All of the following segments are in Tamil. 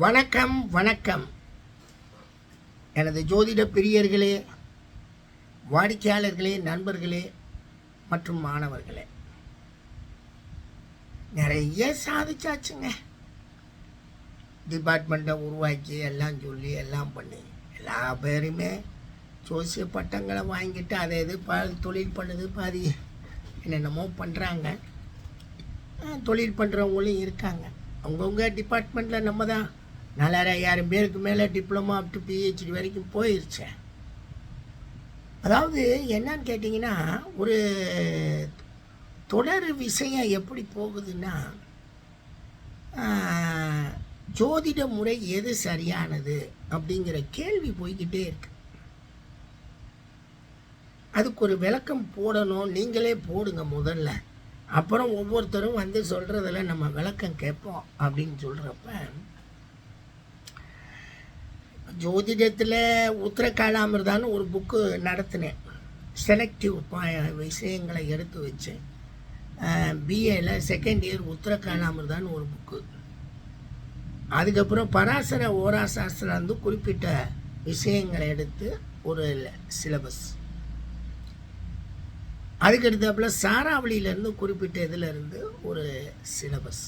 வணக்கம் வணக்கம் எனது ஜோதிட பிரியர்களே, வாடிக்கையாளர்களே, நண்பர்களே மற்றும் மாணவர்களே. நிறைய சாதிச்சாச்சுங்க. டிபார்ட்மெண்ட்டை உருவாக்கி எல்லாம் சொல்லி எல்லாம் பண்ணி எல்லா பேருமே ஜோசிய பட்டங்களை வாங்கிட்டு அதை இது தொழில் பண்ணுது, பாதி என்னென்னமோ பண்ணுறாங்க. தொழில் பண்ணுறவங்களும் இருக்காங்க. அவங்கவுங்க டிபார்ட்மெண்ட்டில் நம்ம தான் 4000 பேருக்கு மேலே டிப்ளமா அப் டு பிஹெச்டி வரைக்கும் போயிடுச்சேன். அதாவது என்னன்னு கேட்டிங்கன்னா, ஒரு தொடர் விஷயம் எப்படி போகுதுன்னா, ஜோதிட முறை எது சரியானது அப்படிங்கிற கேள்வி போய்கிட்டே இருக்கு. அதுக்கு ஒரு விளக்கம் போடணும். நீங்களே போடுங்க முதல்ல, அப்புறம் ஒவ்வொருத்தரும் வந்து சொல்கிறதில் நம்ம விளக்கம் கேட்போம் அப்படின்னு சொல்கிறப்ப, ஜோதிடத்தில் உத்தரகாலாமிர்தான்னு ஒரு புக்கு நடத்தினேன். செலக்டிவ் விஷயங்களை எடுத்து வச்சு பிஏல செகண்ட் இயர் உத்தரகாலாமிர்தான்னு ஒரு புக்கு. அதுக்கப்புறம் பராசர ஓரா சாஸ்திரம் வந்து குறிப்பிட்ட விஷயங்களை எடுத்து ஒரு சிலபஸ். அதுக்கடுத்தாப்புல சாராவளியிலேருந்து குறிப்பிட்ட இதிலேருந்து ஒரு சிலபஸ்.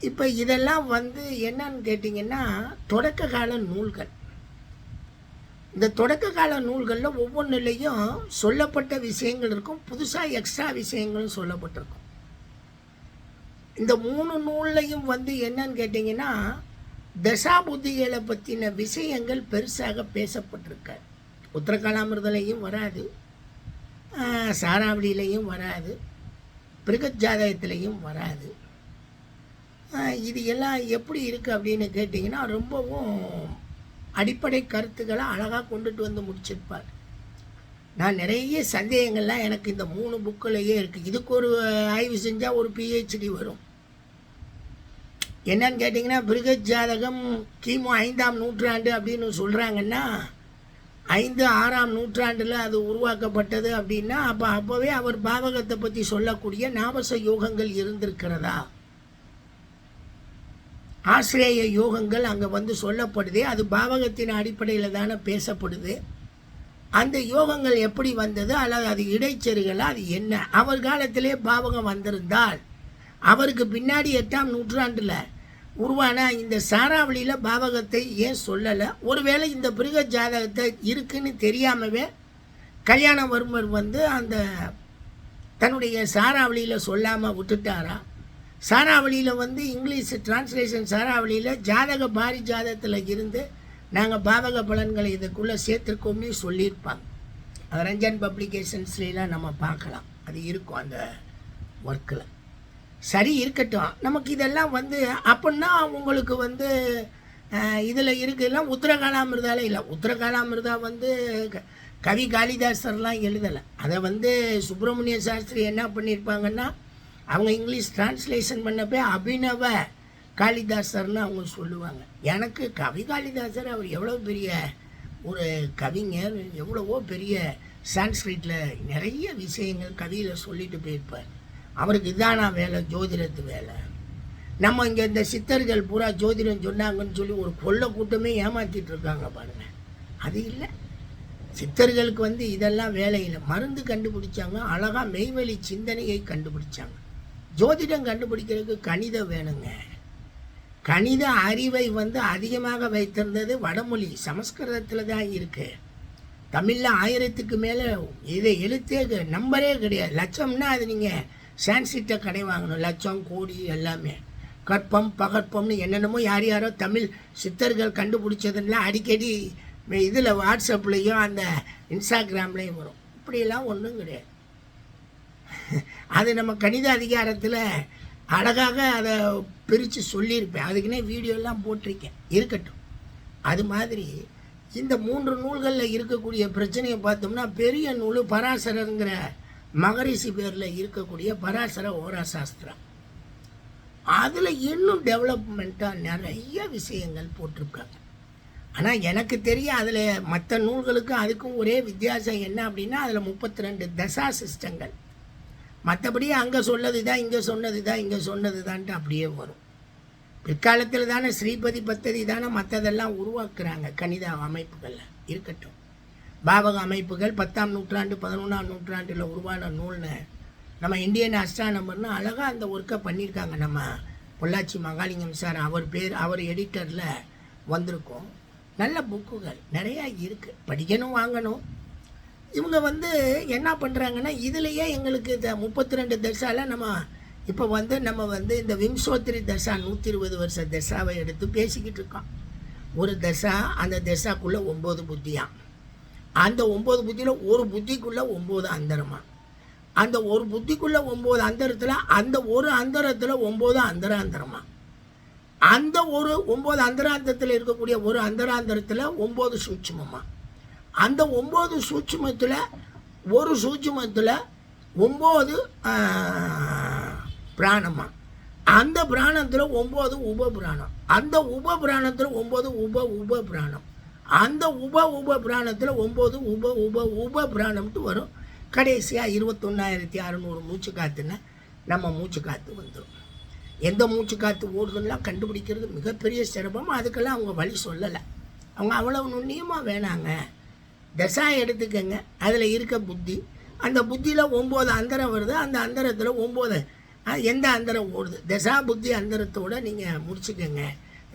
இப்போ இதெல்லாம் வந்து என்னன்னு கேட்டிங்கன்னா, தொடக்க கால நூல்கள். இந்த தொடக்க கால நூல்களில் ஒவ்வொன்றுலேயும் சொல்லப்பட்ட விஷயங்கள் இருக்கும், புதுசாக எக்ஸ்ட்ரா விஷயங்களும் சொல்லப்பட்டிருக்கும். இந்த 3 நூல்லையும் வந்து என்னன்னு கேட்டிங்கன்னா, தசாபுத்திகளை பற்றின விஷயங்கள் பெருசாக பேசப்பட்டிருக்க. உத்தரகாலாமிர்தலையும் வராது, சாராவளியிலையும் வராது, பிருகத் ஜாதகத்திலையும் வராது. இது எல்லாம் எப்படி இருக்குது அப்படின்னு கேட்டிங்கன்னா, ரொம்பவும் அடிப்படை கருத்துக்களை அழகாக கொண்டுட்டு வந்து முடிச்சிருப்பார். நான் நிறைய சந்தேகங்கள்லாம் எனக்கு இந்த 3 புக்கிலேயே இருக்குது. இதுக்கு ஒரு ஆய்வு செஞ்சால் ஒரு பிஹெச்டி வரும். என்னன்னு கேட்டிங்கன்னா, பிருகத் ஜாதகம் கிமு 5ஆம் நூற்றாண்டு அப்படின்னு சொல்கிறாங்கன்னா, 5-6ஆம் நூற்றாண்டில் அது உருவாக்கப்பட்டது அப்படின்னா, அப்போவே அவர் பாவகத்தை பற்றி சொல்லக்கூடிய நாவச யோகங்கள் இருந்திருக்கிறதா, ஆசிரிய யோகங்கள் அங்கே வந்து சொல்லப்படுது. அது பாவகத்தின் அடிப்படையில் தானே பேசப்படுது. அந்த யோகங்கள் எப்படி வந்தது, அல்லது அது இடைச்செருகளா, அது என்ன? அவர் காலத்திலே பாவகம் வந்திருந்தால் அவருக்கு பின்னாடி 8ஆம் நூற்றாண்டில் உருவான இந்த சாராவளியில் பாவகத்தை ஏன் சொல்லலை? ஒருவேளை இந்த பிருகத் ஜாதகத்தை இருக்குன்னு தெரியாமவே கல்யாணவர்மர் வந்து அந்த தன்னுடைய சாராவளியில் சொல்லாமல் விட்டுட்டாரா? சாராவளியில் வந்து இங்கிலீஷ் டிரான்ஸ்லேஷன் சாராவளியில் ஜாதக பாரி ஜாதகத்தில் இருந்து நாங்கள் பாவக பலன்களை இதுக்குள்ளே சேர்த்துருக்கோம்னு சொல்லியிருப்பாங்க. அது ரஞ்சன் பப்ளிகேஷன்ஸ்லாம் நம்ம பார்க்கலாம், அது இருக்கும் அந்த ஒர்க்கில். சரி, இருக்கட்டும். நமக்கு இதெல்லாம் வந்து அப்படின்னா உங்களுக்கு வந்து இதில் இருக்குதுலாம் உத்தரகாலாமிர்தால இல்லை. உத்தரகாலாமிர்தா வந்து கவி காளிதாசர்லாம் எழுதலை. அதை வந்து சுப்பிரமணிய சாஸ்திரி என்ன பண்ணியிருப்பாங்கன்னா, அவங்க இங்கிலீஷ் டிரான்ஸ்லேஷன் பண்ணப்போ அபினவ காளிதாசர்னு அவங்க சொல்லுவாங்க. எனக்கு கவி காளிதாசர் அவர் எவ்வளோ பெரிய ஒரு கவிஞர், எவ்வளவோ பெரிய சான்ஸ்கிரிட்டில் நிறைய விஷயங்கள் கவியில் சொல்லிட்டு போயிருப்பார். அவருக்கு இதானா வேலை, ஜோதிடத்து வேலை. நம்ம இங்கே இந்த சித்தர்கள் பூரா ஜோதிடம் சொன்னாங்கன்னு சொல்லி ஒரு கொள்ள கூட்டமே ஏமாற்றிட்டு இருக்காங்க பாருங்க. அது இல்லை. சித்தர்களுக்கு வந்து இதெல்லாம் வேலை இல்லை. மருந்து கண்டுபிடிச்சாங்க, அழகாக மெய்வெளி சிந்தனையை கண்டுபிடிச்சாங்க. ஜோதிடம் கண்டுபிடிக்கிறதுக்கு கணிதம் வேணுங்க. கணித அறிவை வந்து அதிகமாக வைத்திருந்தது வடமொழி சமஸ்கிருதத்தில் தான் இருக்குது. தமிழில் 1000க்கு மேலே இதை எழுத்தே நம்பரே கிடையாது. லட்சம்னா அது நீங்கள் சான்ஸ்கிரிட்டை கடை வாங்கணும். லட்சம், கோடி எல்லாமே கற்பம் பகற்பம்னு என்னென்னமோ யாரோ தமிழ் சித்தர்கள் கண்டுபிடிச்சதுன்னா அடிக்கடி இதில் வாட்ஸ்அப்லேயும் அந்த இன்ஸ்டாகிராம்லேயும் வரும். இப்படியெல்லாம் ஒன்றும் கிடையாது. அது நம்ம கணித அதிகாரத்தில் அழகாக அதை பிரித்து சொல்லியிருப்பேன். அதுக்குன்னே வீடியோலாம் போட்டிருக்கேன், இருக்கட்டும். அது மாதிரி இந்த 3 நூல்களில் இருக்கக்கூடிய பிரச்சனையை பார்த்தோம்னா, பெரிய நூல் பராசரங்கிற மகரிஷி பேரில் இருக்கக்கூடிய பராசர ஓரா சாஸ்திரம். அதில் இன்னும் டெவலப்மெண்ட்டாக நிறைய விஷயங்கள் போட்டிருக்காங்க. ஆனால் எனக்கு தெரிய அதில் மற்ற நூல்களுக்கும் அதுக்கும் ஒரே வித்தியாசம் என்ன அப்படின்னா, அதில் 32 தசா சிஸ்டங்கள். மற்றபடி அங்கே சொன்னது தான், இங்கே சொன்னது தான், இங்கே சொன்னது தான்ட்டு அப்படியே வரும். பிற்காலத்தில் தானே ஸ்ரீபதி பத்ததி தானே மற்றதெல்லாம் உருவாக்குறாங்க. கணித அமைப்புகளில் இருக்கட்டும், பாவக அமைப்புகள் 10ஆம் நூற்றாண்டு 11ஆம் நூற்றாண்டில் உருவான நூல்னு நம்ம இந்தியன் அஸ்ட்ரானமர்னு அழகாக அந்த ஒர்க்கை பண்ணியிருக்காங்க. நம்ம பொள்ளாச்சி மகாலிங்கம் சார் அவர் எடிட்டரில் வந்திருக்கோம். நல்ல புக்குகள் நிறையா இருக்குது, படிக்கணும், வாங்கணும். இவங்க என்ன பண்ணுறாங்கன்னா, இதுலேயே எங்களுக்கு இந்த 32 தசாவில் நம்ம இந்த விம்சோத்திரி தசா 120 வருஷ தசாவை எடுத்து பேசிக்கிட்டு இருக்கோம். ஒரு தசா, அந்த தசாக்குள்ளே 9 புத்தியாம். அந்த 9 புத்தியில் ஒரு புத்திக்குள்ளே 9 அந்தரமா. அந்த ஒரு புத்திக்குள்ளே 9 அந்தரத்தில், அந்த ஒரு அந்தரத்தில் 9 அந்தராந்தரமா. அந்த ஒரு 9 அந்தராந்தரத்தில் இருக்கக்கூடிய ஒரு அந்தராந்தரத்தில் 9 சூட்சுமமா. அந்த 9 சூட்சுமத்தில் ஒரு சூட்சுமத்தில் 9 பிராணமா. அந்த பிராணத்தில் 9 உப பிராணம். அந்த உப பிராணத்தில் 9 உப பிராணம். அந்த உப பிராணத்தில் 9 உப பிராணம்ட்டு வரும். கடைசியாக 21,600 மூச்சு காற்றுன்னா நம்ம மூச்சு காற்று வந்துடும். எந்த மூச்சு காற்று ஓடுதுன்னெலாம் கண்டுபிடிக்கிறது மிகப்பெரிய சிரமம். அதுக்கெல்லாம் அவங்க வழி சொல்லலை. அவங்க அவ்வளவு நுண்ணியமாக வேணாங்க. தசா எடுத்துக்கங்க, அதில் இருக்க புத்தி, அந்த புத்தியில் 9 அந்தரம் வருது. அந்த அந்தரத்தில் 9 எந்த அந்தரம் ஓடுது, தசா புத்தி அந்தரத்தோடு நீங்கள் முடிச்சுக்கோங்க.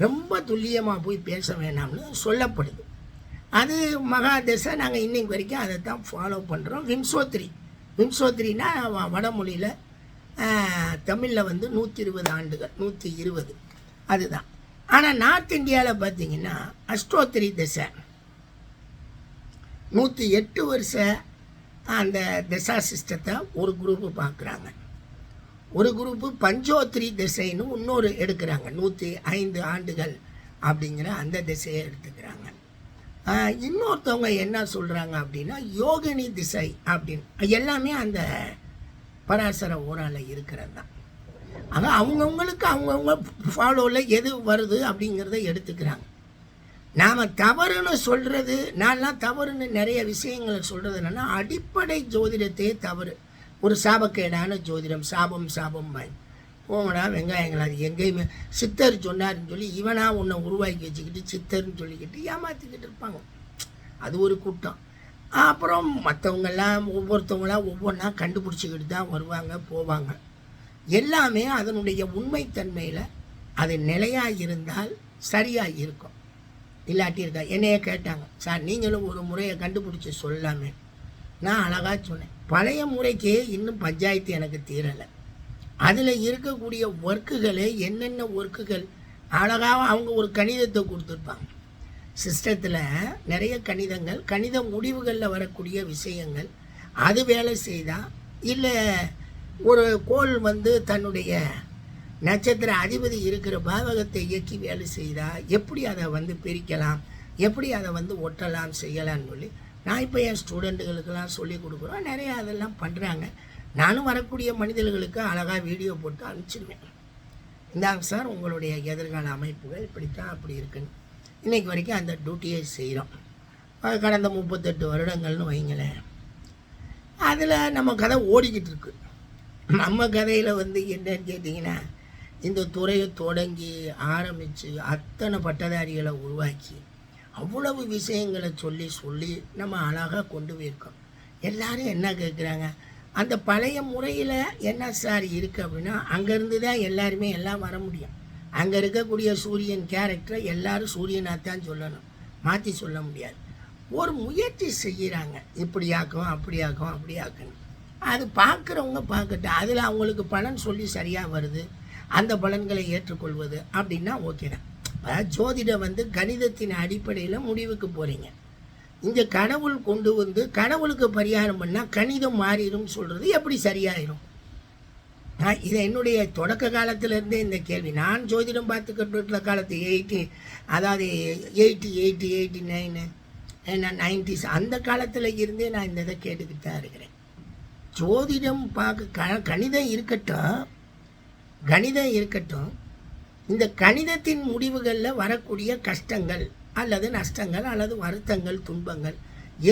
ரொம்ப துல்லியமாக போய் பேச வேணாம்னு சொல்லப்படுது. அது மகா தசை. நாங்கள் இன்னைக்கு வரைக்கும் அதை தான் ஃபாலோ பண்ணுறோம். விம்சோத்திரினா வடமொழியில், தமிழில் 120 ஆண்டுகள், 120 அதுதான். ஆனால் நார்த் இந்தியாவில் பார்த்தீங்கன்னா அஷ்டோத்திரி தசை 108 வருஷ அந்த தசா சிஸ்டத்தை ஒரு குரூப்பு பார்க்குறாங்க. ஒரு குரூப்பு பஞ்சோத்திரி திசைன்னு இன்னொரு எடுக்கிறாங்க. 105 ஆண்டுகள் அப்படிங்கிற அந்த திசையை எடுத்துக்கிறாங்க. இன்னொருத்தவங்க என்ன சொல்கிறாங்க அப்படின்னா யோகினி திசை அப்படின்னு. எல்லாமே அந்த பராசர ஓரால இருக்கிறது தான். ஆக அவங்கவுங்களுக்கு அவங்கவுங்க ஃபாலோவில் எது வருது அப்படிங்கிறத எடுத்துக்கிறாங்க. நாம் தவறுன்னு சொல்கிறது, நான்லாம் தவறுன்னு நிறைய விஷயங்களை சொல்கிறது என்னென்னா, அடிப்படை ஜோதிடத்தையே தவறு. ஒரு சாபக்கேடான ஜோதிடம், சாபம் போங்கடா வெங்காயங்களா, அது எங்கேயுமே சித்தர் சொன்னார்னு சொல்லி இவனா உன்னை உருவாக்கி வச்சுக்கிட்டு சித்தர்னு சொல்லிக்கிட்டு ஏமாற்றிக்கிட்டு இருப்பாங்க. அது ஒரு கூட்டம். அப்புறம் மற்றவங்கெல்லாம் ஒவ்வொருத்தவங்களாம் ஒவ்வொன்றா கண்டுபிடிச்சிக்கிட்டு தான் வருவாங்க, போவாங்க. எல்லாமே அதனுடைய உண்மைத்தன்மையில் அது நிலையாக இருந்தால் சரியாக இருக்கும். இல்லாட்டி இருக்கா. என்னையே கேட்டாங்க, சார் நீங்களும் ஒரு முறையை கண்டுபிடிச்சி சொல்லாமே. நான் அழகாக சொன்னேன், பழைய முறைக்கே இன்னும் பஞ்சாயத்து எனக்கு தீரலை. அதில் இருக்கக்கூடிய ஒர்க்குகளே என்னென்ன ஒர்க்குகள் அழகாக அவங்க ஒரு கணிதத்தை கொடுத்துருப்பாங்க. சிஸ்டத்தில் நிறைய கணிதங்கள், கணித முடிவுகளில் வரக்கூடிய விஷயங்கள், அது வேலை செய்தால், இல்லை ஒரு கோள் தன்னுடைய நட்சத்திர அதிபதி இருக்கிற பாவகத்தை இயக்கி வேலை செய்தால் எப்படி அதை பிரிக்கலாம், எப்படி அதை ஒட்டலாம் செய்யலாம்னு சொல்லி நான் இப்போ என் ஸ்டூடெண்ட்டுகளுக்கெல்லாம் சொல்லி கொடுக்குறோம். நிறையா அதெல்லாம் பண்ணுறாங்க. நானும் வரக்கூடிய மனிதர்களுக்கு அழகாக வீடியோ போட்டு அனுப்பிச்சிடுவேன். இந்தாங்க சார் உங்களுடைய எதிர்கால அமைப்புகள் இப்படித்தான் அப்படி இருக்குன்னு. இன்றைக்கு வரைக்கும் அந்த டியூட்டியை செய்கிறோம். கடந்த 38 வருடங்கள்னு வைங்களேன். அதில் நம்ம கதை ஓடிக்கிட்டு இருக்கு. நம்ம கதையில் என்னன்னு கேட்டிங்கன்னா, இந்த துறையை தொடங்கி ஆரம்பித்து அத்தனை பட்டதாரிகளை உருவாக்கி அவ்வளவு விஷயங்களை சொல்லி நம்ம அழகாக கொண்டு போயிருக்கோம். எல்லோரும் என்ன கேட்குறாங்க, அந்த பழைய முறையில் என்ன சார் இருக்குது அப்படின்னா, அங்கேருந்து தான் எல்லாருமே எல்லாம் வர முடியும். அங்கே இருக்கக்கூடிய சூரியன் கேரக்டரை எல்லோரும் சூரியனாக தான் சொல்லணும், மாற்றி சொல்ல முடியாது. ஒரு முயற்சி செய்கிறாங்க, இப்படியாக்கும் அப்படியாக்கணும். அது பார்க்குறவங்க பார்க்கட்டும். அதில் அவங்களுக்கு பலன் சொல்லி சரியாக வருது, அந்த பலன்களை ஏற்றுக்கொள்வது அப்படின்னா ஓகே தான். ஜோதிடம் கணிதத்தின் அடிப்படையில் முடிவுக்கு போகிறீங்க. இங்கே கடவுள் கொண்டு கடவுளுக்கு பரிகாரம் பண்ணால் கணிதம் மாறிடும் சொல்கிறது எப்படி சரியாயிடும்? இதை என்னுடைய தொடக்க காலத்திலேருந்தே இந்த கேள்வி. நான் ஜோதிடம் பார்த்துக்கிட்டு காலத்து 89 90s அந்த காலத்தில் இருந்தே நான் இந்த இதை கேட்டுக்கிட்டு தான் இருக்கிறேன். ஜோதிடம் கணிதம் இருக்கட்டும், இந்த கணிதத்தின் முடிவுகளில் வரக்கூடிய கஷ்டங்கள் அல்லது நஷ்டங்கள் அல்லது வருத்தங்கள், துன்பங்கள்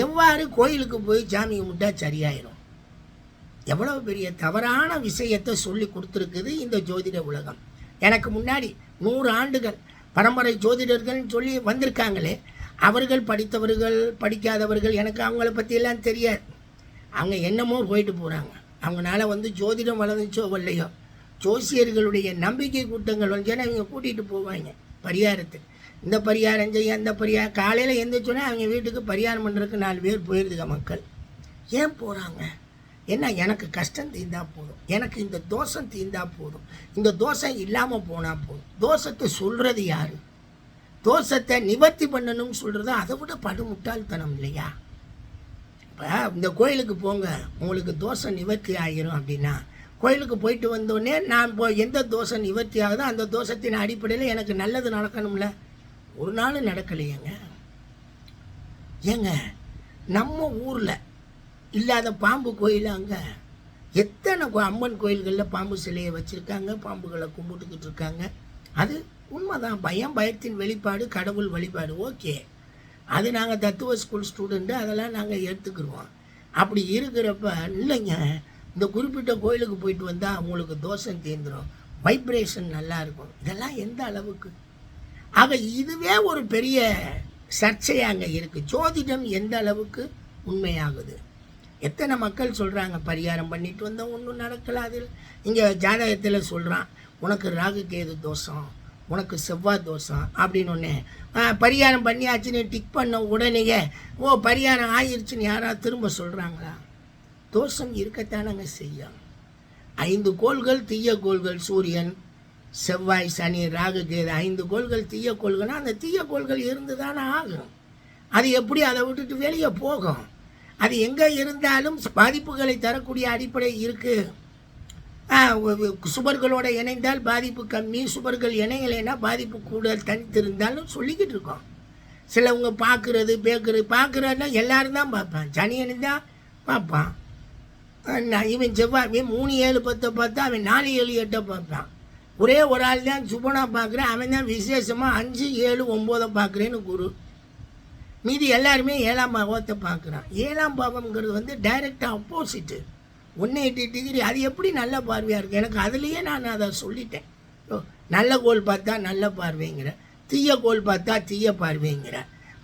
எவ்வாறு கோயிலுக்கு போய் சாமி கும்பிட்டா சரியாயிடும், எவ்வளவு பெரிய தவறான விஷயத்தை சொல்லி கொடுத்துருக்குது இந்த ஜோதிட உலகம். எனக்கு முன்னாடி 100 ஆண்டுகள் பரம்பரை ஜோதிடர்கள்னு சொல்லி வந்திருக்காங்களே, அவர்கள் படித்தவர்கள் படிக்காதவர்கள் எனக்கு அவங்கள பற்றியெல்லாம் தெரியாது. அவங்க என்னமோ போயிட்டு போகிறாங்க. அவங்களால ஜோதிடம் வளர்ந்துச்சோ வரலையோ, ஜோசியர்களுடைய நம்பிக்கை கூட்டங்கள் வந்துச்சுன்னா அவங்க கூட்டிகிட்டு போவாங்க பரிகாரத்துக்கு. இந்த பரிகாரம் செய்ய, அந்த பரிகாரம் காலையில் எந்திரிச்சோன்னே அவங்க வீட்டுக்கு பரிகாரம் பண்ணுறதுக்கு 4 பேர் போயிருதுங்க மக்கள். ஏன் போகிறாங்க? என்ன, எனக்கு கஷ்டம் தீர்ந்தா போதும், எனக்கு இந்த தோஷம் தீர்ந்தா போதும், இந்த தோஷம் இல்லாமல் போனால் போதும். தோஷத்தை சொல்கிறது யார்? தோஷத்தை நிவர்த்தி பண்ணணும்னு சொல்கிறது அதை விட படுமுட்டாள்தனம் இல்லையா? இப்போ இந்த கோயிலுக்கு போங்க, உங்களுக்கு தோஷம் நிவர்த்தி ஆகிரும் அப்படின்னா, கோயிலுக்கு போயிட்டு வந்தோடனே நான் எந்த தோஷம் நிவர்த்தி ஆகுதோ அந்த தோஷத்தின் அடிப்படையில் எனக்கு நல்லது நடக்கணும்ல. ஒரு நாள் நடக்கலையேங்க. ஏங்க, நம்ம ஊரில் இல்லாத பாம்பு கோயில் அங்கே எத்தனை அம்மன் கோயில்களில் பாம்பு சிலையை வச்சுருக்காங்க, பாம்புகளை கும்பிட்டுக்கிட்டு இருக்காங்க. அது உண்மைதான், பயத்தின் வெளிப்பாடு, கடவுள் வழிபாடு, ஓகே. அது நாங்கள் தத்துவ ஸ்கூல் ஸ்டூடெண்ட்டு, அதெல்லாம் நாங்கள் எடுத்துக்கிடுவோம். அப்படி இருக்கிறப்ப இல்லைங்க, இந்த குறிப்பிட்ட கோயிலுக்கு போயிட்டு வந்தால் அவங்களுக்கு தோஷம் தீர்ந்துடும், வைப்ரேஷன் நல்லாயிருக்கும். இதெல்லாம் எந்த அளவுக்கு? ஆக இதுவே ஒரு பெரிய சர்ச்சையாக அங்கே இருக்குது. ஜோதிடம் எந்த அளவுக்கு உண்மையாகுது? எத்தனை மக்கள் சொல்கிறாங்க பரிகாரம் பண்ணிட்டு வந்தால் ஒன்றும் நடக்கல. அதில் இங்கே ஜாதகத்தில் சொல்கிறான், உனக்கு ராகு கேது தோஷம், உனக்கு செவ்வாய் தோஷம் அப்படின்னு ஒன்று. பரிகாரம் பண்ணியாச்சுன்னு டிக் பண்ண உடனேயே பரிகாரம் ஆயிடுச்சுன்னு யாராவது திரும்ப சொல்கிறாங்களா? தோஷம் இருக்கத்தானங்க செய்யும். 5 கோள்கள் தீய கோள்கள், சூரியன், செவ்வாய், சனி, ராகு கேது, 5 கோள்கள் தீய கோள்கள்னால் அந்த தீய கோள்கள் இருந்து தானே ஆகும். அது எப்படி அதை விட்டுட்டு வெளியே போகும்? அது எங்கே இருந்தாலும் பாதிப்புகளை தரக்கூடிய அடிப்படை இருக்குது. சுபர்களோடு இணைந்தால் பாதிப்பு கம்மி, சுபர்கள் இணையலைன்னா பாதிப்பு கூட தனித்திருந்தாலும் சொல்லிக்கிட்டு இருக்கோம். சிலவங்க பார்க்குறதுன்னா எல்லாரும் தான் பார்ப்பான். சனியன் தான் பார்ப்பான். இவன் செவ்வாய் 3, 7, 10 பார்த்தா அவன் 4, 7, 8 பார்ப்பான். ஒரே ஒரு ஆள் தான் சுபனாக பார்க்குறேன், அவன் தான் விசேஷமாக 5, 7, 9 பார்க்குறேன்னு குரு. மீதி எல்லாருமே 7ஆம் பாவத்தை பார்க்குறான். 7ஆம் பாவம்ங்கிறது டைரெக்டாக ஆப்போசிட்டு, 180 டிகிரி. அது எப்படி நல்ல பார்வையாக இருக்குது? எனக்கு அதுலேயே நான் அதை சொல்லிட்டேன். நல்ல கோள் பார்த்தா நல்ல பார்வைங்கிற, தீய கோள் பார்த்தா தீய பார்வைங்கிற.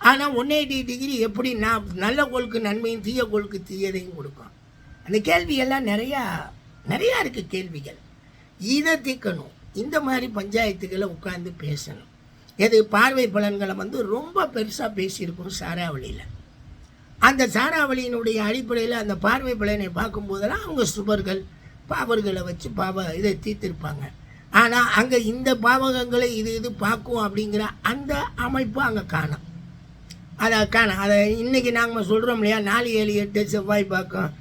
ஆனால் 180 டிகிரி எப்படி நான் நல்ல கோளுக்கு நன்மையும் தீய கோளுக்கு தீயதையும் கொடுக்கும்? அந்த கேள்வியெல்லாம் நிறையா இருக்குது கேள்விகள். இதை தீர்க்கணும். இந்த மாதிரி பஞ்சாயத்துக்களை உட்காந்து பேசணும். எது பார்வை பலன்களை ரொம்ப பெருசாக பேசியிருக்கோம் சாராவளியில். அந்த சாராவளியினுடைய அடிப்படையில் அந்த பார்வை பலனை பார்க்கும்போதெல்லாம் அவங்க சுபர்கள் பாவர்களை வச்சு இதை தீர்த்திருப்பாங்க. ஆனால் அங்கே இந்த பாவகங்களை இது பார்க்கும் அப்படிங்கிற அந்த அமைப்பு அங்கே காணும். அதை இன்றைக்கி நாங்கள் சொல்கிறோம் இல்லையா, 4, 7, 8 செவ்வாய் பார்க்கும்,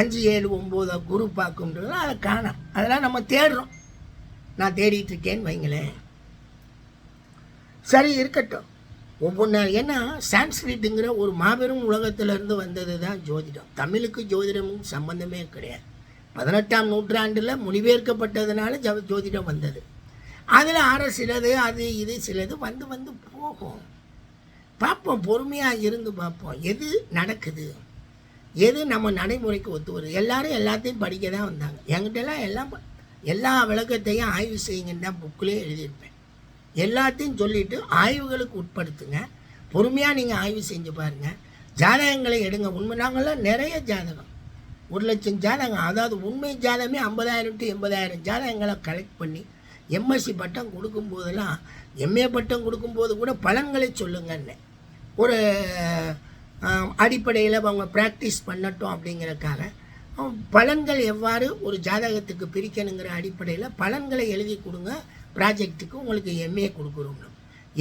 5, 7, 9 குரு பார்க்கும்ன்றது அதை காணும். அதெல்லாம் நம்ம தேடுறோம். நான் தேடிட்டு இருக்கேன்னு வைங்களேன். சரி, இருக்கட்டும். ஒவ்வொன்றா ஏன்னா சான்ஸ்கிரிட்டுங்கிற ஒரு மாபெரும் உலகத்திலேருந்து வந்தது தான் ஜோதிடம். தமிழுக்கு ஜோதிடமும் சம்பந்தமே கிடையாது. 18ஆம் நூற்றாண்டில் மொழிபெயர்க்கப்பட்டதுனால ஜோதிடம் வந்தது. அதில் சிலது அது இது சிலது வந்து போகும். பார்ப்போம், பொறுமையாக இருந்து பார்ப்போம் எது நடக்குது, எது நம்ம நடைமுறைக்கு ஒத்து வருது. எல்லாரும் எல்லாத்தையும் படிக்க தான் வந்தாங்க. என்கிட்டலாம் எல்லா விளக்கத்தையும் ஆய்வு செய்யுங்கன்னு தான் புக்கிலே எழுதியிருப்பேன். எல்லாத்தையும் சொல்லிவிட்டு ஆய்வுகளுக்கு உட்படுத்துங்க. பொறுமையாக நீங்கள் ஆய்வு செஞ்சு பாருங்கள். ஜாதகங்களை எடுங்க. உண்மை நாங்கள்லாம் நிறைய ஜாதகம், 1,00,000 ஜாதகம், அதாவது உண்மை ஜாதகமே 50,000 to 80,000 ஜாதகங்களை கலெக்ட் பண்ணி எம்எஸ்சி பட்டம் கொடுக்கும்போதெல்லாம், எம்ஏ பட்டம் கொடுக்கும்போது கூட பலன்களை சொல்லுங்கன்னு ஒரு அடிப்படையில் அவங்க ப்ராக்டிஸ் பண்ணட்டும். அப்படிங்கிறதுக்காக பலன்கள் எவ்வாறு ஒரு ஜாதகத்துக்கு பிரிக்கணுங்கிற அடிப்படையில் பலன்களை எழுதி கொடுங்க. ப்ராஜெக்ட்டுக்கு உங்களுக்கு எம்ஏ கொடுக்குறோம்.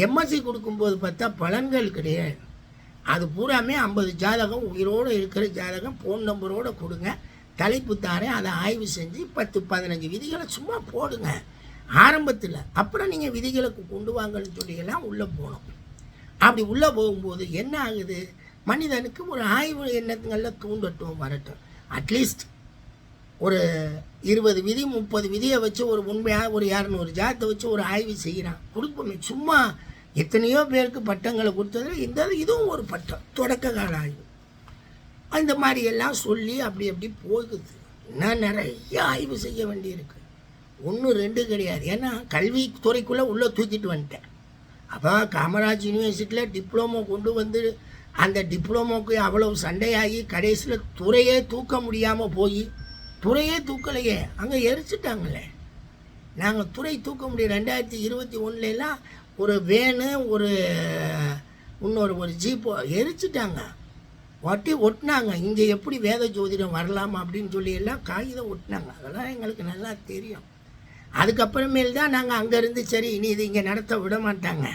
எம்எஸ்சி கொடுக்கும்போது பார்த்தா பலன்கள் கிடையாது. அது பூராமே 50 ஜாதகம், உயிரோடு இருக்கிற ஜாதகம், ஃபோன் நம்பரோடு கொடுங்க, தலைப்பு தாரேன், அதை ஆய்வு செஞ்சு 10, 15 விதிகளை சும்மா போடுங்க ஆரம்பத்தில். அப்புறம் நீங்கள் விதிகளுக்கு கொண்டு வாங்கன்னு சொல்லியெல்லாம் உள்ளே போகணும். அப்படி உள்ளே போகும்போது என்ன ஆகுது, மனிதனுக்கு ஒரு ஆய்வு எண்ணங்களில் தூண்டட்டும், வரட்டும். அட்லீஸ்ட் ஒரு 20 விதி 30 விதியை வச்சு ஒரு உண்மையாக ஒரு 200 ஜாதத்தை வச்சு ஒரு ஆய்வு செய்கிறான், கொடுப்போமே. சும்மா எத்தனையோ பேருக்கு பட்டங்களை கொடுத்ததில் இதுவும் ஒரு பட்டம், தொடக்க கால ஆய்வு. அந்த மாதிரி எல்லாம் சொல்லி அப்படி போகுது. இன்னும் நிறைய ஆய்வு செய்ய வேண்டியிருக்கு. 1 2 கிடையாது. ஏன்னா கல்வித்துறைக்குள்ளே உள்ளே தூக்கிட்டு வந்துட்டேன். அப்போ காமராஜ் யூனிவர்சிட்டியில் டிப்ளமோ கொண்டு வந்து அந்த டிப்ளமோக்கு அவ்வளவு சண்டையாகி கடைசியில் துறையே தூக்க முடியாமல் போய் துறையே தூக்கலையே, அங்கே எரிச்சிட்டாங்களே. நாங்கள் துறை தூக்க முடியும் 2021 ஒரு வேனு ஒரு ஒரு ஜீப்போ எரிச்சிட்டாங்க, ஒட்டினாங்க. இங்கே எப்படி வேத ஜோதிடம் வரலாம் அப்படின்னு சொல்லி எல்லாம் காகிதம் ஒட்டினாங்க. அதெல்லாம் எங்களுக்கு நல்லா தெரியும். அதுக்கப்புறமேல் தான் நாங்கள் அங்கேருந்து சரி இனி இது இங்கே நடத்த விட மாட்டாங்க,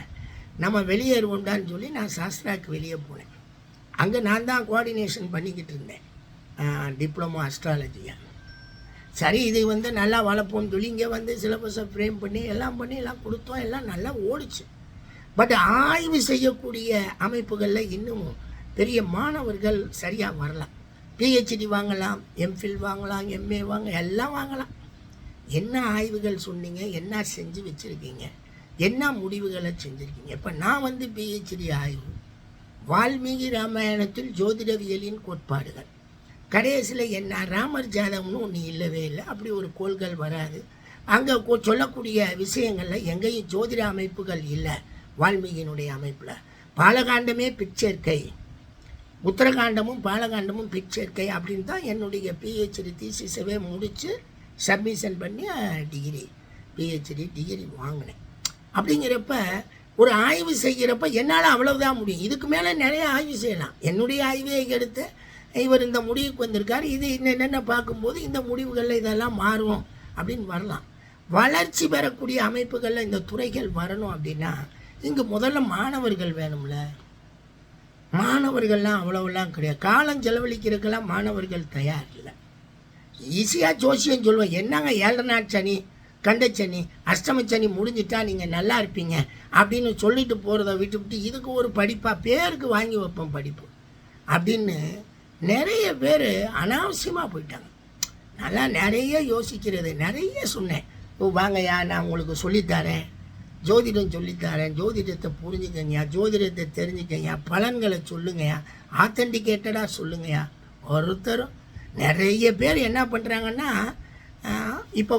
நம்ம வெளியேறுவோண்டான்னு சொல்லி நான் சாஸ்திராவுக்கு வெளியே போனேன். அங்கே நான் தான் கோஆர்டினேஷன் பண்ணிக்கிட்டு இருந்தேன் டிப்ளமோ அஸ்ட்ராலஜியை. சரி இது நல்லா வளர்ப்போம்னு சொல்லி இங்கே சிலபஸை ஃப்ரேம் பண்ணி எல்லாம் கொடுத்தோம். எல்லாம் நல்லா ஓடிச்சு. பட் ஆய்வு செய்யக்கூடிய அமைப்புகளில் இன்னமும் பெரிய மாணவர்கள் சரியாக வரலாம். பிஹெச்டி வாங்கலாம், எம்ஃபில் வாங்கலாம், எம்ஏ எல்லாம் வாங்கலாம். என்ன ஆய்வுகள் சொன்னீங்க, என்ன செஞ்சு வச்சுருக்கீங்க, என்ன முடிவுகளை செஞ்சுருக்கீங்க? இப்போ நான் பிஹெச்டி ஆய்வு வால்மீகி ராமாயணத்தில் ஜோதிடவியலின் கோட்பாடுகள், கடைசியில் என்ன ராமர் ஜாதகம்னு ஒன்று இல்லவே இல்லை, அப்படி ஒரு கோள்கள் வராது. அங்கே சொல்லக்கூடிய விஷயங்களில் எங்கேயும் ஜோதிட அமைப்புகள் இல்லை. வால்மீகியினுடைய அமைப்பில் பாலகாண்டமே பிற்சேர்க்கை, உத்தரகாண்டமும் பாலகாண்டமும் பிற்சேர்க்கை அப்படின்னு தான் என்னுடைய பிஹெச்டி தீசிஸவே முடித்து சப்மிஷன் பண்ணி பிஹெச்டி டிகிரி வாங்கினேன். அப்படிங்கிறப்ப ஒரு ஆய்வு செய்கிறப்ப என்னால் அவ்வளவுதான் முடியும். இதுக்கு மேலே நிறைய ஆய்வு செய்யலாம். என்னுடைய ஆய்வை எடுத்து இவர் இந்த முடிவுக்கு வந்திருக்கார், இது என்னென்ன பார்க்கும்போது இந்த முடிவுகளில் இதெல்லாம் மாறும் அப்படின்னு வரலாம். வளர்ச்சி பெறக்கூடிய அமைப்புகளில் இந்த துறைகள் வரணும் அப்படின்னா இங்கே முதல்ல மாணவர்கள் வேணும்ல. மாணவர்கள்லாம் அவ்வளோலாம் கிடையாது. காலம் செலவழிக்கிறதுக்கெல்லாம் மாணவர்கள் தயார் இல்லை. ஈஸியாக ஜோசியம் சொல்லுவேன், என்னங்க 7 நாள் சனி, கண்டச்சனி, அஷ்டமச்சனி முடிஞ்சிட்டா நீங்கள் நல்லா இருப்பீங்க அப்படின்னு சொல்லிட்டு போகிறத விட்டுவிட்டு இதுக்கு ஒரு படிப்பாக பேருக்கு வாங்கி வைப்போம் படிப்பு அப்படின்னு நிறைய பேர் அனாவசியமாக போயிட்டாங்க. நல்லா நிறைய யோசிக்கிறது, நிறைய சொன்னேன். வாங்கய்யா நான் உங்களுக்கு சொல்லித்தரேன், ஜோதிடம் சொல்லித்தரேன், ஜோதிடத்தை புரிஞ்சுக்கங்கய்யா, ஜோதிடத்தை தெரிஞ்சுக்கங்கய்யா, பலன்களை சொல்லுங்கய்யா, ஆத்தென்டிகேட்டடாக சொல்லுங்கய்யா. ஒருத்தரும் நிறைய பேர் என்ன பண்ணுறாங்கன்னா இப்போ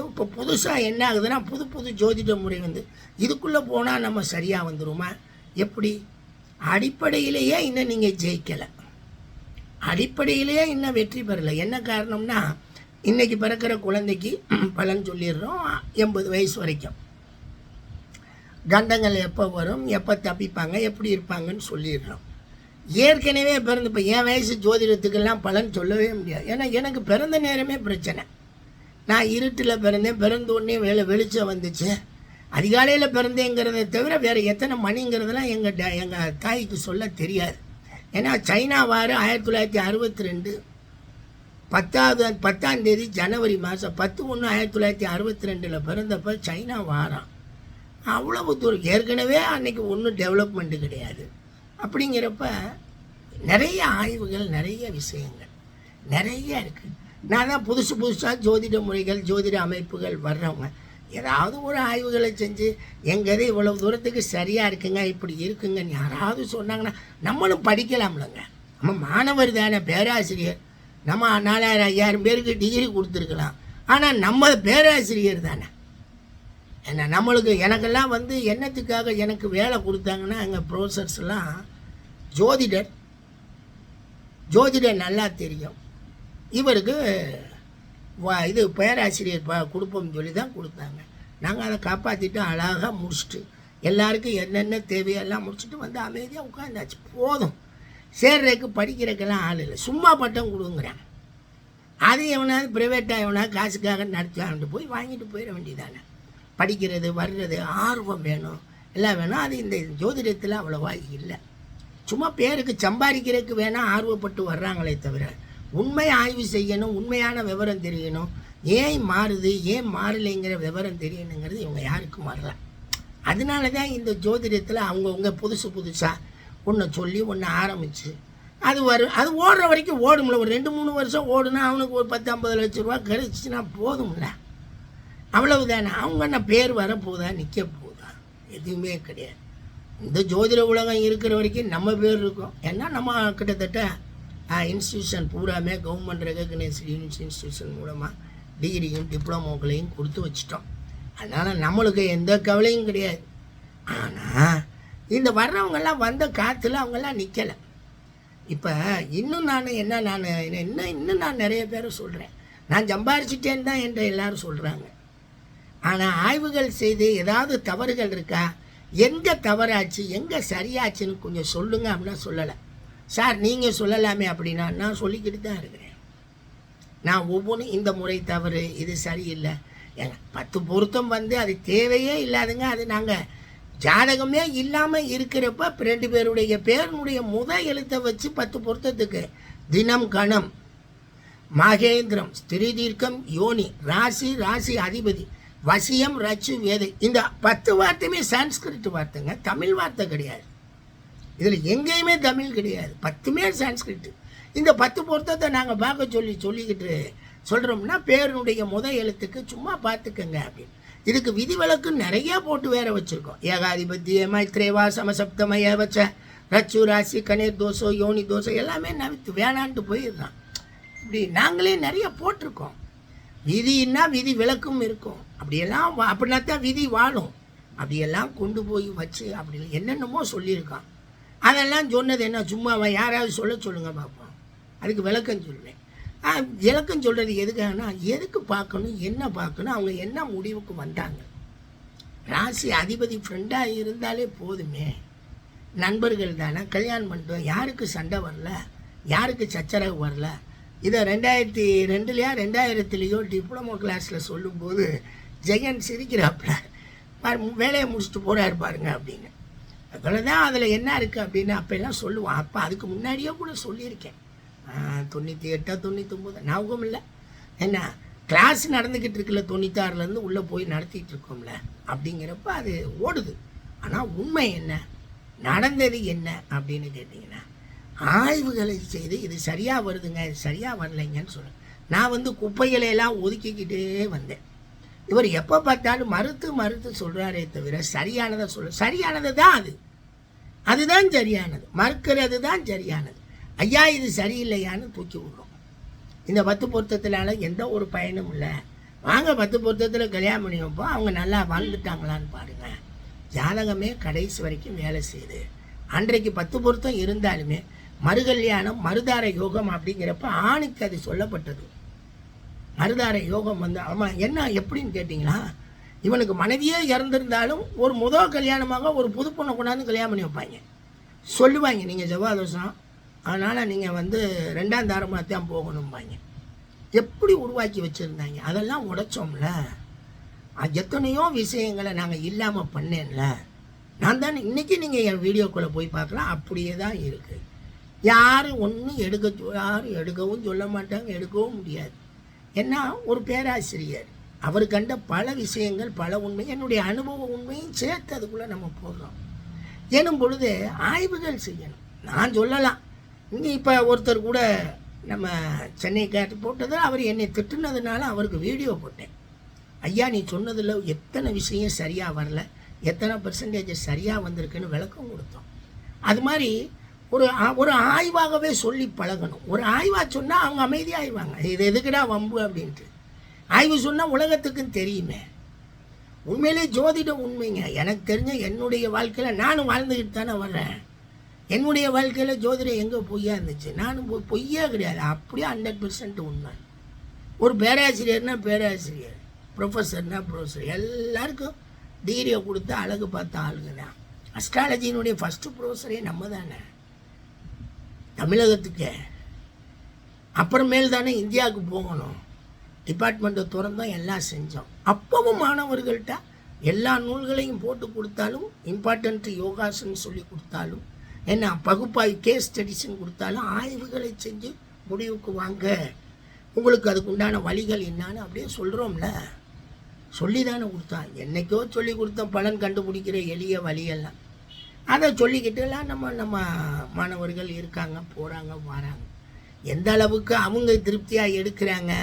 இப்போ புதுசாக என்ன ஆகுதுன்னா புது ஜோதிட முறை இதுக்குள்ளே போனால் நம்ம சரியாக வந்துடுமா? எப்படி? அடிப்படையிலேயே இன்னும் நீங்கள் ஜெயிக்கலை, அடிப்படையிலேயே இன்னும் வெற்றி பெறலை. என்ன காரணம்னா இன்றைக்கி பிறக்கிற குழந்தைக்கு பலன் சொல்லிடுறோம் 80 வயசு வரைக்கும். கண்டங்கள் எப்போ வரும், எப்போ தப்பிப்பாங்க, எப்படி இருப்பாங்கன்னு சொல்லிடுறோம். ஏற்கனவே பிறந்து இப்போ என் வயசு ஜோதிடத்துக்கெல்லாம் பலன் சொல்லவே முடியாது. ஏன்னா எனக்கு பிறந்த நேரமே பிரச்சனை. நான் இருட்டில் பிறந்தேன், பிறந்த உடனே வெளிச்சம் வந்துச்சு. அதிகாலையில் பிறந்தேங்கிறத தவிர வேறு எத்தனை மணிங்கிறதெல்லாம் எங்கள் தாய்க்கு சொல்ல தெரியாது. ஏன்னா சைனா வார 1962 10ஆம் தேதி ஜனவரி மாதம் 10/1/1962 பிறந்தப்போ சைனா வாரம். அவ்வளவு தூரம் ஏற்கனவே அன்றைக்கி ஒன்றும் டெவலப்மெண்ட்டு கிடையாது. அப்படிங்கிறப்ப நிறைய ஆய்வுகள், நிறைய விஷயங்கள் நிறைய இருக்குது. நான் தான் புதுசாக ஜோதிட முறைகள், ஜோதிட அமைப்புகள் வர்றவங்க ஏதாவது ஒரு ஆய்வுகளை செஞ்சு எங்கேது இவ்வளவு தூரத்துக்கு சரியாக இருக்குங்க, இப்படி இருக்குங்கன்னு யாராவது சொன்னாங்கன்னா நம்மளும் படிக்கலாம்லங்க. நம்ம மாணவர் தானே, பேராசிரியர். நம்ம 4000 5000 பேருக்கு டிகிரி கொடுத்துருக்கலாம். ஆனால் நம்ம பேராசிரியர் தானே. ஏன்னா நம்மளுக்கு எனக்கெல்லாம் என்னத்துக்காக எனக்கு வேலை கொடுத்தாங்கன்னா எங்கள் ப்ரொஃபஸர்ஸ்லாம் ஜோதிடர் நல்லா தெரியும், இவருக்கு இது பேராசிரியர் கொடுப்போம்னு சொல்லி தான் கொடுத்தாங்க. நாங்கள் அதை காப்பாற்றிட்டு அழகாக முடிச்சுட்டு எல்லாருக்கும் என்னென்ன தேவையெல்லாம் முடிச்சுட்டு அமைதியாக உட்காந்தாச்சு. போதும், சேர்றதுக்கு படிக்கிறதுக்கெல்லாம் ஆள் இல்லை, சும்மா பட்டம் கொடுங்குறாங்க. அது எவனாவது ப்ரைவேட்டாக எவனாவது காசுக்காக நடத்தி போய் வாங்கிட்டு போயிட வேண்டியதானே. படிக்கிறது வர்றது ஆர்வம் வேணும், எல்லாம் வேணும். அது இந்த ஜோதிடத்தில் அவ்வளோவா இல்லை. சும்மா பேருக்கு சம்பாதிக்கிறதுக்கு வேணால் ஆர்வப்பட்டு வர்றாங்களே தவிர உண்மை ஆய்வு செய்யணும், உண்மையான விவரம் தெரியணும், ஏன் மாறுது ஏன் மாறலைங்கிற விவரம் தெரியணுங்கிறது இவங்க யாருக்கும் வரல. அதனால தான் இந்த ஜோதிடத்தில் அவங்கவுங்க புதுசாக ஒன்று சொல்லி ஒன்று ஆரம்பித்து அது அது ஓடுற வரைக்கும் ஓடும்ல. ஒரு 2-3 வருஷம் ஓடுனா அவனுக்கு ஒரு 10-50 லட்ச ரூபா கிடைச்சின்னா போதும்ல, அவ்வளவுதானே. அவங்க என்ன பேர் வரப்போதா, நிற்க போதா? எதுவுமே கிடையாது. இந்த ஜோதிட உலகம் இருக்கிற வரைக்கும் நம்ம பேர் இருக்கும். ஏன்னா நம்ம கிட்டத்தட்ட இன்ஸ்டியூஷன் பூராமே கவர்மெண்ட் ரெகக்னைஸ்டு இன்ஸ்டியூஷன் மூலமாக டிகிரியும் டிப்ளமோக்களையும் கொடுத்து வச்சிட்டோம். அதனால் நம்மளுக்கு எந்த கவலையும் கிடையாது. ஆனால் இந்த வர்றவங்கெல்லாம் வந்த காற்றுல அவங்கெல்லாம் நிற்கலை. இப்போ இன்னும் நான் நிறைய பேரை சொல்கிறேன், நான் சம்பாரிச்சிட்டேன்னு தான் என்ற எல்லாரும் சொல்கிறாங்க. ஆனால் ஆய்வுகள் செய்து ஏதாவது தவறுகள் இருக்கா, எங்கே தவறாச்சு எங்கே சரியாச்சுன்னு கொஞ்சம் சொல்லுங்கள் அப்படின்னா சொல்லலை. சார் நீங்கள் சொல்லலாமே அப்படின்னா நான் சொல்லிக்கிட்டு தான் இருக்கிறேன். நான் ஒவ்வொன்றும் இந்த முறை தவறு, இது சரியில்லை. ஏங்க 10 பொருத்தம் அது தேவையே இல்லாதுங்க. அது நாங்கள் ஜாதகமே இல்லாமல் இருக்கிறப்ப 2 பேருடைய பேருடைய எழுத்தை வச்சு 10 பொருத்தத்துக்கு தினம் கணம் மகேந்திரம் ஸ்திரீ தீர்க்கம் யோனி ராசி அதிபதி வசியம் ரச்சு வேதை, இந்த 10 வார்த்தையுமே சான்ஸ்கிரிட் வார்த்தைங்க, தமிழ் வார்த்தை கிடையாது. இதில் எங்கேயுமே தமிழ் கிடையாது, 10மே சான்ஸ்கிரிட். இந்த 10 பொருத்தத்தை நாங்கள் பார்க்க சொல்லிக்கிட்டு சொல்கிறோம்னா பேருடைய எழுத்துக்கு சும்மா பார்த்துக்கங்க அப்படின்னு. இதுக்கு விதிவிலக்கு நிறையா போட்டு வேற வச்சுருக்கோம். ஏகாதிபத்திய மைத்ரேவா சமசப்தமய வச்ச ரச்சு ராசி கணேர் தோசம் யோனி தோசம் எல்லாமே நவித்து வேணான்ட்டு போயிடுறான். இப்படி நாங்களே நிறைய போட்டிருக்கோம். விதின்னா விதி விலக்கும் இருக்கும். அப்படின்னா தான் விதி வாழும். அப்படியெல்லாம் கொண்டு போய் வச்சு அப்படி என்னென்னமோ சொல்லியிருக்கான். அதெல்லாம் சொன்னது என்ன, சும்மா யாராவது சொல்லுங்க பார்ப்போம். அதுக்கு விளக்கம் சொல்லுவேன். விளக்கம் சொல்கிறது எதுக்காகனா, எதுக்கு பார்க்கணும், என்ன பார்க்கணும், அவங்க என்ன முடிவுக்கு வந்தாங்க. ராசி அதிபதி ஃப்ரெண்டாக இருந்தாலே போதுமே, நண்பர்கள் தானே, கல்யாணம் பண்ணிட்டோம், யாருக்கு சண்டை வரல, யாருக்கு சச்சரவு வரல. இதை 2002 2000 டிப்ளமோ கிளாஸில் சொல்லும்போது ஜெகன் சிரிக்கிறாப்புல, வேலையை முடிச்சுட்டு போகிறாரு பாருங்க அப்படின்னு. அதில் தான் அதில் என்ன இருக்குது அப்படின்னு அப்போல்லாம் சொல்லுவான். அப்போ அதுக்கு முன்னாடியே கூட சொல்லியிருக்கேன். 98 99 ஞாபகம் இல்லை. என்ன கிளாஸ் நடந்துக்கிட்டு இருக்குல்ல, 96 உள்ளே போய் நடத்திட்டு இருக்கோம்ல, அப்படிங்கிறப்ப அது ஓடுது. ஆனால் உண்மை என்ன நடந்தது என்ன அப்படின்னு கேட்டிங்கன்னா, ஆய்வுகளை செய்து இது சரியாக வருதுங்க, இது சரியாக வரலைங்கன்னு சொல்லுவேன். நான் குப்பைகளையெல்லாம் ஒதுக்கிக்கிட்டே வந்தேன். இவர் எப்போ பார்த்தாலும் மறுத்து சொல்கிறாரே தவிர சரியானதை சரியானது தான் அதுதான் சரியானது, மறுக்கிறது தான் சரியானது. ஐயா இது சரியில்லையான்னு தூக்கி விடுறோம். இந்த 10 பொருத்தத்தினால எந்த ஒரு பயனும் இல்லை. வாங்க 10 பொருத்தத்தில் கல்யாணம் பண்ணி வைப்போம், அவங்க நல்லா வாழ்ந்துட்டாங்களான்னு பாருங்கள். ஜாதகமே கடைசி வரைக்கும் வேலை செய்யுது. அன்றைக்கு 10 பொருத்தம் இருந்தாலுமே மறுகல்யாணம் மருதார யோகம் அப்படிங்கிறப்ப ஆணுக்கு அது சொல்லப்பட்டது. மருதார யோகம் ஆமாம் என்ன எப்படின்னு கேட்டிங்களா, இவனுக்கு மனைவியே இறந்துருந்தாலும் ஒரு முதல் கல்யாணமாக ஒரு புது பொண்ணை கொண்டாந்து கல்யாணம் பண்ணி வைப்பாங்க. சொல்லுவாங்க நீங்கள் செவ்வாதோஷம், அதனால் நீங்கள் 2ஆம் தாரமாக தான் போகணும்பாங்க. எப்படி உருவாக்கி வச்சுருந்தாங்க, அதெல்லாம் உடைச்சோம்ல. எத்தனையோ விஷயங்களை நாங்கள் இல்லாமல் பண்ணேன்ல. நான் தான் இன்றைக்கி நீங்கள் என் வீடியோக்குள்ளே போய் பார்க்கலாம், அப்படியே தான் இருக்குது. யாரும் ஒன்றும் யாரும் எடுக்கவும் சொல்ல மாட்டாங்க, எடுக்கவும் முடியாது. ஏன்னா ஒரு பேராசிரியர் அவர் கண்ட பல விஷயங்கள், பல உண்மை, என்னுடைய அனுபவ உண்மையும் சேர்த்து அதுக்குள்ளே நம்ம போடுறோம். எனும் பொழுது ஆய்வுகள் செய்யணும். நான் சொல்லலாம், இங்கே இப்போ ஒருத்தர் கூட நம்ம சென்னை கேட்டு போட்டது, அவர் என்னை திட்டுனதுனால அவருக்கு வீடியோ போட்டேன். ஐயா நீ சொன்னதில் எத்தனை விஷயம் சரியாக வரல, எத்தனை % சரியாக வந்திருக்குன்னு விளக்கம் கொடுத்தோம். அது மாதிரி ஒரு ஆய்வாகவே சொல்லி பழகணும். ஒரு ஆய்வாக சொன்னால் அவங்க அமைதியாக ஆய்வாங்க, இது எதுக்குடா வம்பு அப்படின்ட்டு. ஆய்வு சொன்னால் உலகத்துக்கும் தெரியுமே. உண்மையிலே ஜோதிடம் உண்மைங்க. எனக்கு தெரிஞ்ச என்னுடைய வாழ்க்கையில் நானும் வாழ்ந்துக்கிட்டு தானே வர்றேன். என்னுடைய வாழ்க்கையில் ஜோதிடம் எங்கே பொய்யா இருந்துச்சு, நானும் பொய்யே கிடையாது, அப்படியே 100% உண்மை. ஒரு பேராசிரியர்னா பேராசிரியர், ப்ரொஃபஸர்னா ப்ரொஃபஸர், எல்லாருக்கும் டிகிரியை கொடுத்து அழகு பார்த்த ஆளுங்க தான். அஸ்ட்ராலஜியினுடைய ஃபஸ்ட்டு ப்ரொஃபஸரே நம்ம தானே தமிழகத்துக்கு. அப்புறமேல் தானே இந்தியாவுக்கு போகணும். டிபார்ட்மெண்ட்டை திறந்தோம், எல்லாம் செஞ்சோம். அப்பவும் மாணவர்கள்ட்ட எல்லா நூல்களையும் போட்டு கொடுத்தாலும், இம்பார்ட்டன்ட் யோகாசன்னு சொல்லி கொடுத்தாலும், என்ன பகுப்பாய்வு கேஸ் ஸ்டடிஸ்ன்னு கொடுத்தாலும், ஆய்வுகளை செஞ்சு முடிவுக்கு வாங்க, உங்களுக்கு அதுக்கு உண்டான வழிகள் என்னான்னு அப்படியே சொல்கிறோம்ல. சொல்லி தானே கொடுத்தான். என்றைக்கோ சொல்லி கொடுத்த பலன் கண்டுபிடிக்கிற எளிய வழியெல்லாம் அதை சொல்லிக்கிட்டுலாம் நம்ம மாணவர்கள் இருக்காங்க, போகிறாங்க, வராங்க. எந்த அளவுக்கு அவங்க திருப்தியாக எடுக்கிறாங்க,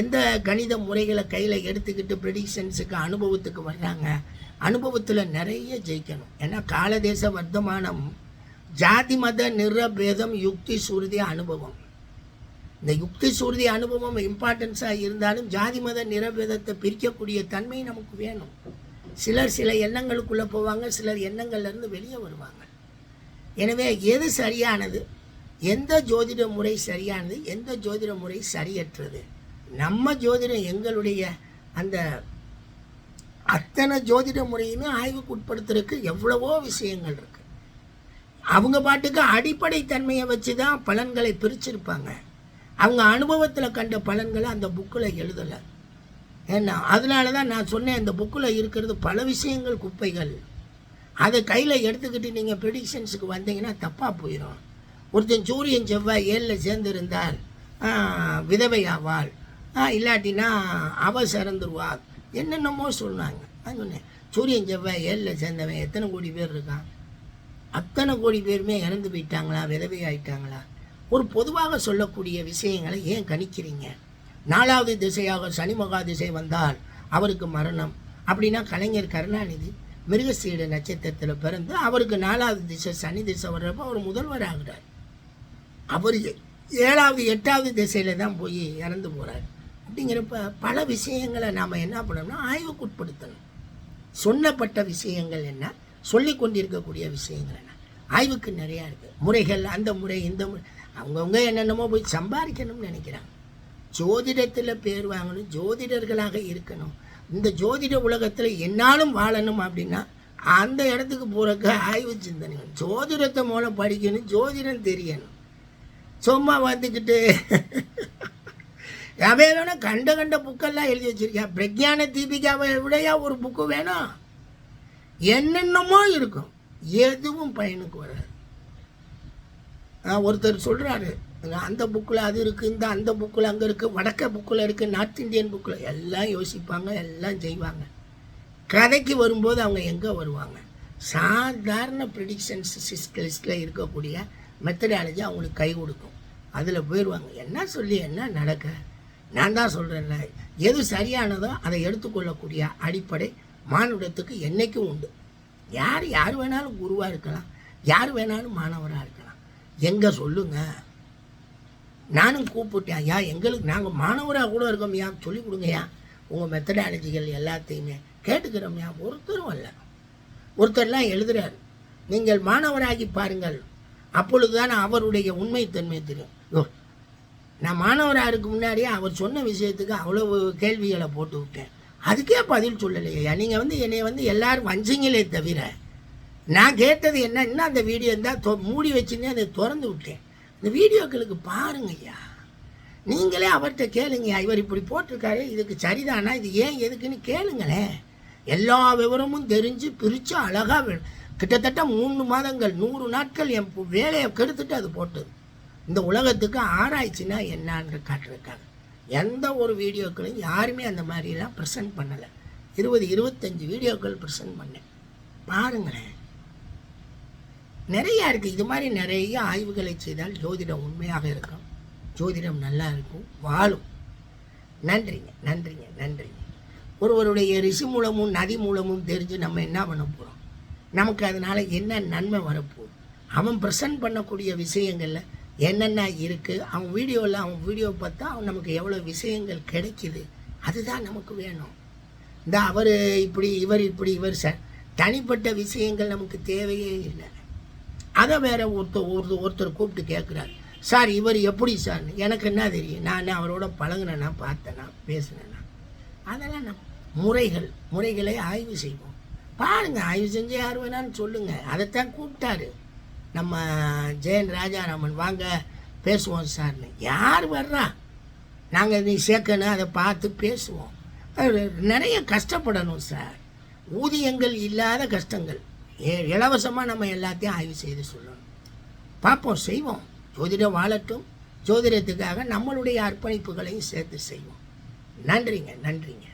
எந்த கணித முறைகளை கையில் எடுத்துக்கிட்டு ப்ரெடிக்ஷன்ஸுக்கு அனுபவத்துக்கு வர்றாங்க. அனுபவத்தில் நிறைய ஜெயிக்கணும். ஏன்னா காலதேச வர்த்தமானம், ஜாதி மத நிறபேதம் யுக்தி சுருதி அனுபவம். இந்த யுக்தி சுருதி அனுபவம் இம்பார்ட்டன்ஸாக இருந்தாலும் ஜாதி மத நிறபேதத்தை பிரிக்கக்கூடிய தன்மை நமக்கு வேணும். சிலர் சில எண்ணங்களுக்குள்ளே போவாங்க, சிலர் எண்ணங்கள்லேருந்து வெளியே வருவாங்க. எனவே எது சரியானது, எந்த ஜோதிட முறை சரியானது, எந்த ஜோதிட முறை சரியற்றது, நம்ம ஜோதிடம் எங்களுடைய அந்த அத்தனை ஜோதிட முறையுமே ஆய்வுக்கு உட்படுத்துறதுக்கு எவ்வளவோ விஷயங்கள் இருக்குது. அவங்க பாட்டுக்கு அடிப்படை தன்மையை வச்சு தான் பலன்களை பிரிச்சிருப்பாங்க. அவங்க அனுபவத்தில் கண்ட பலன்களை அந்த புக்கில் எழுதலை. ஏன்னா அதனால தான் நான் சொன்னேன், அந்த புக்கில் இருக்கிறது பல விஷயங்கள் குப்பைகள். அதை கையில் எடுத்துக்கிட்டு நீங்கள் ப்ரெடிக்ஷன்ஸுக்கு வந்தீங்கன்னா தப்பாக போயிடும். ஒருத்தன் சூரியன் செவ்வாய் 7ல் சேர்ந்துருந்தால் விதவை ஆவாள், இல்லாட்டினா அவ சிறந்துருவாள், என்னென்னமோ சொன்னாங்க. நான் சொன்னேன், சூரியன் செவ்வாய் 7ல் சேர்ந்தவன் எத்தனை கோடி பேர் இருக்கான்? அத்தனை கோடி பேருமே இறந்து போயிட்டாங்களா, விதவை ஆயிட்டாங்களா? ஒரு பொதுவாக சொல்லக்கூடிய விஷயங்களை ஏன் கணிக்கிறீங்க? 4வது திசையாக சனி மகா திசை வந்தால் அவருக்கு மரணம் அப்படின்னா, கலைஞர் கருணாநிதி மிருகசீட நட்சத்திரத்தில் பிறந்து அவருக்கு 4வது திசை சனி திசை வர்றப்போ அவர் முதல்வர் ஆகிறார். அவர் 7வது 8வது திசையில் தான் போய் இறந்து போகிறார். அப்படிங்கிறப்ப பல விஷயங்களை நாம் என்ன பண்ணணும்னா ஆய்வுக்கு உட்படுத்தணும். சொன்னப்பட்ட விஷயங்கள் என்ன, சொல்லி கொண்டிருக்கக்கூடிய விஷயங்கள் என்ன, ஆய்வுக்கு நிறையா இருக்குது. முறைகள், அந்த முறை இந்த முறை, அவங்கவுங்க என்னென்னமோ போய் சம்பாதிக்கணும்னு நினைக்கிறாங்க. ஜோதிடத்தில் பேர் வாங்கணும், ஜோதிடர்களாக இருக்கணும். இந்த ஜோதிட உலகத்தில் என்னாலும் வாழணும் அப்படின்னா அந்த இடத்துக்கு போகிறக்கு ஆய்வு சிந்தனை, ஜோதிடத்தை மூலம் படிக்கணும், ஜோதிடம் தெரியணும். சும்மா வந்துக்கிட்டு அவே வேணும் கண்ட புக்கெல்லாம் எழுதி வச்சிருக்கேன். பிரக்ஞான தீபிகாவை விடையா ஒரு புக்கு வேணும், என்னென்னமோ இருக்கும், எதுவும் பயனுக்கு வராது. ஒருத்தர் சொல்கிறாரு, அந்த புக்கில் அது இருக்குது, இந்த அந்த புக்கில் அங்கே இருக்குது, வடக்க புக்கில் இருக்குது, நார்த் இந்தியன் புக்கில், எல்லாம் யோசிப்பாங்க, எல்லாம் செய்வாங்க. கதைக்கு வரும்போது அவங்க எங்கே வருவாங்க? சாதாரண ப்ரிடிக்ஷன்ஸ் லிஸ்ட்டில் இருக்கக்கூடிய மெத்தடாலஜி அவங்களுக்கு கை கொடுக்கும், அதில் போயிடுவாங்க. என்ன சொல்லி என்ன நடக்க? நான் தான் சொல்கிறேன்ல, எது சரியானதோ அதை எடுத்துக்கொள்ளக்கூடிய அடிப்படை மானுடத்துக்கு என்றைக்கும் உண்டு. யார் வேணாலும் குருவாக இருக்கலாம், யார் வேணாலும் மாணவராக இருக்கலாம். எங்கே சொல்லுங்கள், நானும் கூப்பிட்டேன், ஐயா எங்களுக்கு நாங்கள் மாணவராக கூட இருக்கோம்யா, சொல்லிக் கொடுங்கய்யா உங்கள் மெத்தடாலஜிகள் எல்லாத்தையுமே கேட்டுக்கிறோம்யா. ஒருத்தரும் அல்ல, ஒருத்தர்லாம் எழுதுகிறார், நீங்கள் மாணவராகி பாருங்கள், அப்பொழுது தான் அவருடைய உண்மைத்தன்மை தெரியும். நான் மாணவராக இருக்கு முன்னாடியே அவர் சொன்ன விஷயத்துக்கு அவ்வளவு கேள்விகளை போட்டு விட்டேன், அதுக்கே பதில் சொல்லலையா? நீங்கள் என்னை எல்லோரும் வஞ்சிங்களே தவிர நான் கேட்டது என்ன, இன்னும் அந்த வீடியோ இருந்தால் மூடி வச்சுன்னே அதை திறந்து விட்டேன். இந்த வீடியோக்களுக்கு பாருங்கய்யா, நீங்களே அவர்கிட்ட கேளுங்கய்யா, இவர் இப்படி போட்டிருக்காரு, இதுக்கு சரிதானா, இது ஏன் எதுக்குன்னு கேளுங்களேன். எல்லா விவரமும் தெரிஞ்சு பிரித்து அழகாக வேணும். கிட்டத்தட்ட 3 மாதங்கள் 100 நாட்கள் என் வேலையை கெடுத்துட்டு அது போட்டது. இந்த உலகத்துக்கு ஆராய்ச்சின்னா என்னான்னு காட்டுறதுக்காக எந்த ஒரு வீடியோக்களையும் யாருமே அந்த மாதிரிலாம் ப்ரெசென்ட் பண்ணலை. 20-25 வீடியோக்கள் ப்ரெசென்ட் பண்ணேன், பாருங்களேன். நிறையா இருக்குது. இது மாதிரி நிறைய ஆய்வுகளை செய்தால் ஜோதிடம் உண்மையாக இருக்கும், ஜோதிடம் நல்லா இருக்கும், வாழும். நன்றிங்க நன்றிங்க நன்றிங்க. ஒருவருடைய ரிஷி மூலமும் நதி மூலமும் தெரிஞ்சு நம்ம என்ன பண்ண போகிறோம்? நமக்கு அதனால் என்ன நன்மை வரப்போகுது? அவன் ப்ரெசென்ட் பண்ணக்கூடிய விஷயங்களில் என்னென்ன இருக்குது, அவன் வீடியோ பார்த்தா அவன் நமக்கு எவ்வளோ விஷயங்கள் கிடைக்கிது, அதுதான் நமக்கு வேணும். இந்த அவர் இப்படி இவர் தனிப்பட்ட விஷயங்கள் நமக்கு தேவையே இல்லை. அதை வேற ஒருத்தர் கூப்பிட்டு கேட்குறாரு, சார் இவர் எப்படி சார்? எனக்கு என்ன தெரியும், நான் அவரோட பழகினேன்னா, பார்த்தேன்னா, பேசினேன்னா. அதெல்லாம் நம்ம முறைகளை ஆய்வு செய்வோம். பாருங்கள், ஆய்வு செஞ்சு யார் வேணாலும் சொல்லுங்கள். அதைத்தான் கூப்பிட்டாரு நம்ம ஜெயன் ராஜாராமன், வாங்க பேசுவோம் சார்னு. யார் வர்றா? நாங்கள் நீ சேர்க்கணும், அதை பார்த்து பேசுவோம். நிறைய கஷ்டப்படணும் சார், ஊதியங்கள் இல்லாத கஷ்டங்கள். இலவசமாக நம்ம எல்லாத்தையும் ஆய்வு செய்து சொல்லணும். பார்ப்போம், செய்வோம். ஜோதிடம் வாழட்டும். ஜோதிடத்துக்காக நம்மளுடைய அர்ப்பணிப்புகளையும் சேர்த்து செய்வோம். நன்றிங்க நன்றிங்க.